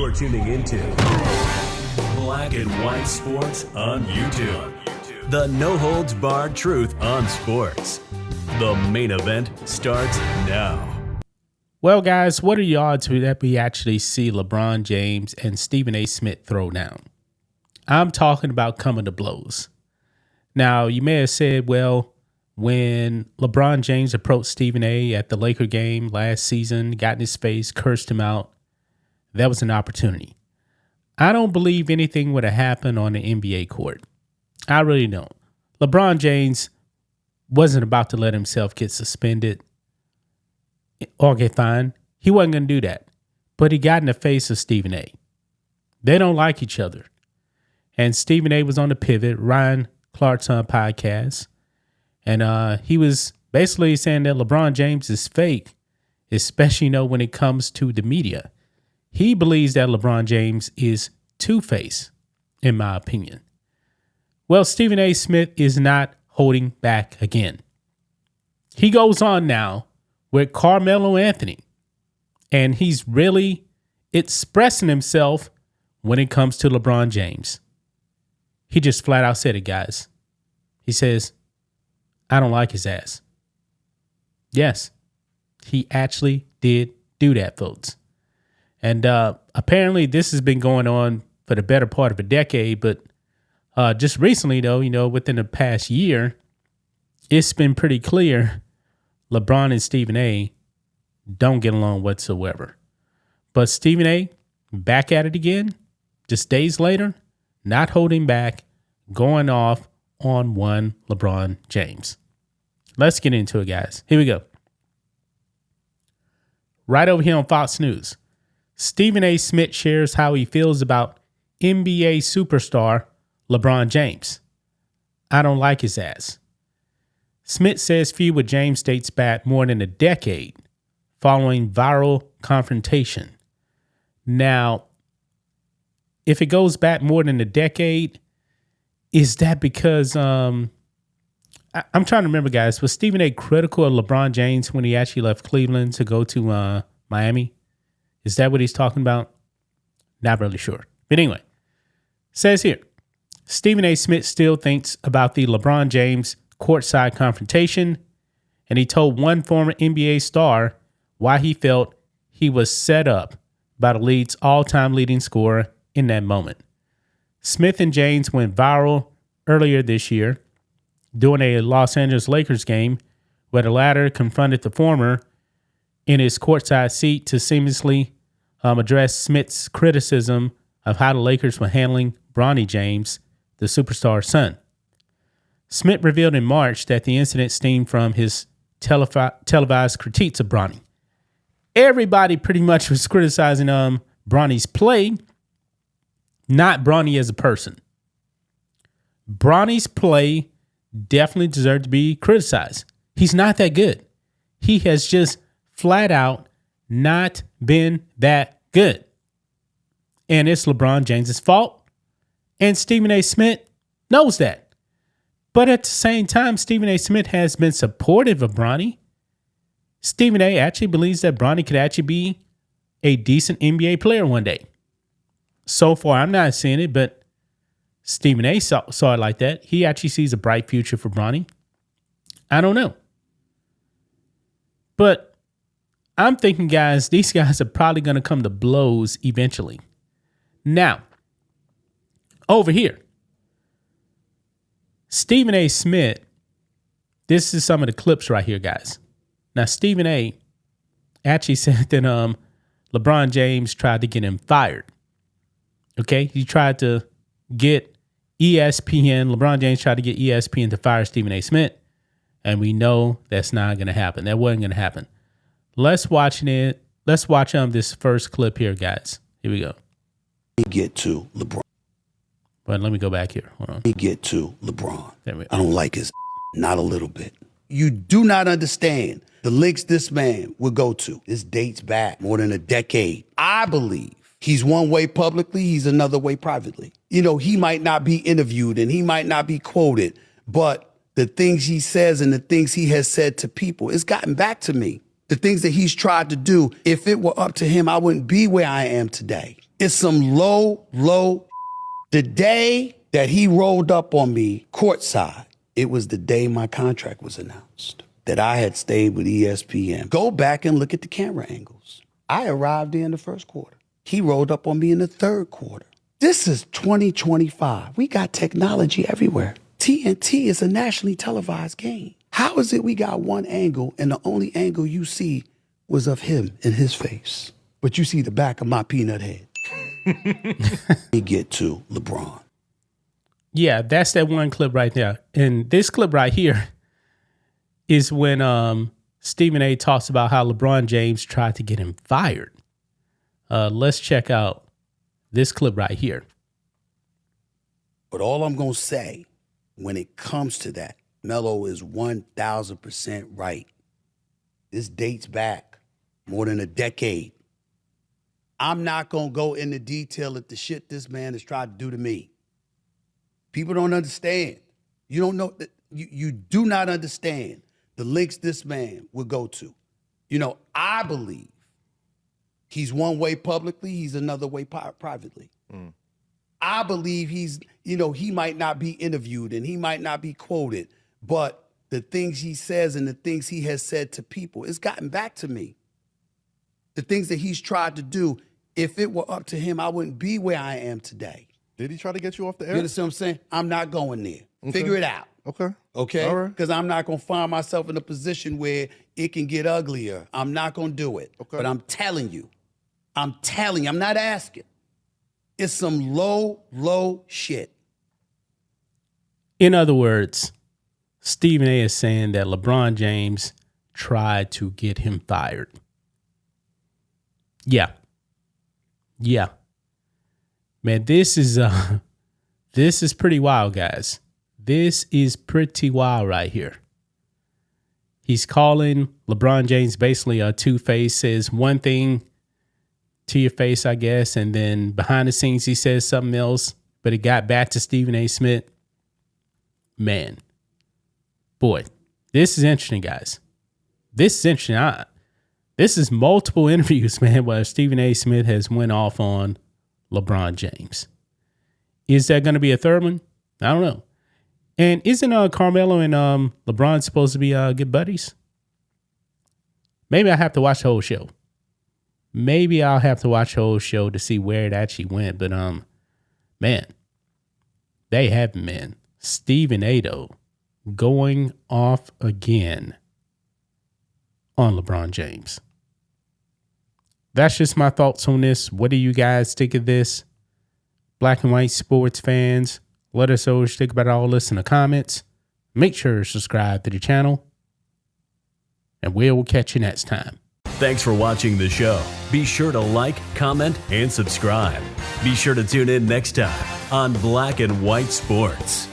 You're tuning into Black and White Sports on YouTube. The no-holds-barred truth on sports. The main event starts now. Well, guys, what are the odds that we actually see LeBron James and Stephen A. Smith throw down? I'm talking about coming to blows. Now, you may have said, well, when LeBron James approached Stephen A. at the Laker game last season, got in his face, cursed him out, that was an opportunity. I don't believe anything would have happened on the NBA court. I really don't. LeBron James wasn't about to let himself get suspended or get fined. He wasn't going to do that. But he got in the face of Stephen A. They don't like each other. And Stephen A. was on the Pivot, Ryan Clark's podcast. And he was basically saying that LeBron James is fake, especially, when it comes to the media. He believes that LeBron James is two-faced, in my opinion. Well, Stephen A. Smith is not holding back again. He goes on now with Carmelo Anthony, and he's really expressing himself when it comes to LeBron James. He just flat out said it, guys. He says, I don't like his ass. Yes, he actually did do that, folks. And apparently this has been going on for the better part of a decade, but just recently, though, within the past year, it's been pretty clear LeBron and Stephen A. don't get along whatsoever. But Stephen A. back at it again, just days later, not holding back, going off on one LeBron James. Let's get into it, guys. Here we go. Right over here on Fox News, Stephen A. Smith shares how he feels about NBA superstar LeBron James. I don't like his ass. Smith says feud with James dates back more than a decade following viral confrontation. Now, if it goes back more than a decade, is that because I'm trying to remember, guys, was Stephen A. critical of LeBron James when he actually left Cleveland to go to Miami? Is that what he's talking about? Not really sure. But anyway, says here, Stephen A. Smith still thinks about the LeBron James courtside confrontation, and he told one former NBA star why he felt he was set up by the league's all-time leading scorer in that moment. Smith and James went viral earlier this year during a Los Angeles Lakers game where the latter confronted the former in his courtside seat to seamlessly address Smith's criticism of how the Lakers were handling Bronny James, the superstar's son. Smith revealed in March that the incident stemmed from his televised critiques of Bronny. Everybody pretty much was criticizing Bronny's play, not Bronny as a person. Bronny's play definitely deserved to be criticized. He's not that good. He has just flat out not been that good. And it's LeBron James's fault. And Stephen A. Smith knows that. But at the same time, Stephen A. Smith has been supportive of Bronny. Stephen A. actually believes that Bronny could actually be a decent NBA player one day. So far, I'm not seeing it, but Stephen A. saw it like that. He actually sees a bright future for Bronny. I don't know. But I'm thinking, guys, these guys are probably going to come to blows eventually. Now, over here, Stephen A. Smith, this is some of the clips right here, guys. Now, Stephen A. actually said that LeBron James tried to get him fired. Okay? He tried to get ESPN, LeBron James tried to get ESPN to fire Stephen A. Smith, and we know that's not going to happen. That wasn't going to happen. Let's watch this first clip here, guys. Here we go. Get to LeBron. But let me go back here. Hold on. Get to LeBron. There we go. I don't like his not a little bit. You do not understand the links this man would go to. This dates back more than a decade. I believe he's one way publicly, he's another way privately. He might not be interviewed and he might not be quoted, but the things he says and the things he has said to people, it's gotten back to me. The things that he's tried to do, if it were up to him, I wouldn't be where I am today. It's some low. The day that he rolled up on me courtside, it was the day my contract was announced, that I had stayed with ESPN. Go back and look at the camera angles. I arrived there in the first quarter. He rolled up on me in the third quarter. This is 2025. We got technology everywhere. TNT is a nationally televised game. How is it we got one angle and the only angle you see was of him and his face, but you see the back of my peanut head? We get to LeBron. Yeah, that's that one clip right there. And this clip right here is when Stephen A talks about how LeBron James tried to get him fired. Let's check out this clip right here. But all I'm going to say when it comes to that, Melo is 1,000% right. This dates back more than a decade. I'm not going to go into detail at the shit this man has tried to do to me. People don't understand. You don't know that you do not understand the lengths this man would go to. You know, I believe he's one way publicly, he's another way privately. I believe he might not be interviewed and he might not be quoted, but the things he says and the things he has said to people, it's gotten back to me. The things that he's tried to do, if it were up to him, I wouldn't be where I am today. Did he try to get you off the air? You understand what I'm saying? I'm not going there. Okay. Figure it out. Okay. Okay? All right. Because I'm not going to find myself in a position where it can get uglier. I'm not going to do it. Okay. But I'm telling you, I'm not asking. It's some low shit. In other words, Stephen A is saying that LeBron James tried to get him fired. Yeah. Man, this is pretty wild, guys. This is pretty wild right here. He's calling LeBron James basically a two-face, says one thing to your face, I guess, and then behind the scenes he says something else, but it got back to Stephen A. Smith. Man, boy, this is interesting, guys. This is interesting. This is multiple interviews, man, where Stephen A. Smith has went off on LeBron James. Is there going to be a third one? I don't know. And isn't Carmelo and LeBron supposed to be good buddies? Maybe I have to watch the whole show. Maybe I'll have to watch the whole show to see where it actually went. But man, they haven't, man. Stephen A. though, going off again on LeBron James. That's just my thoughts on this. What do you guys think of this? Black and white sports fans, let us know what you think about all this in the comments. Make sure to subscribe to the channel. And we'll catch you next time. Thanks for watching the show. Be sure to like, comment, and subscribe. Be sure to tune in next time on Black and White Sports.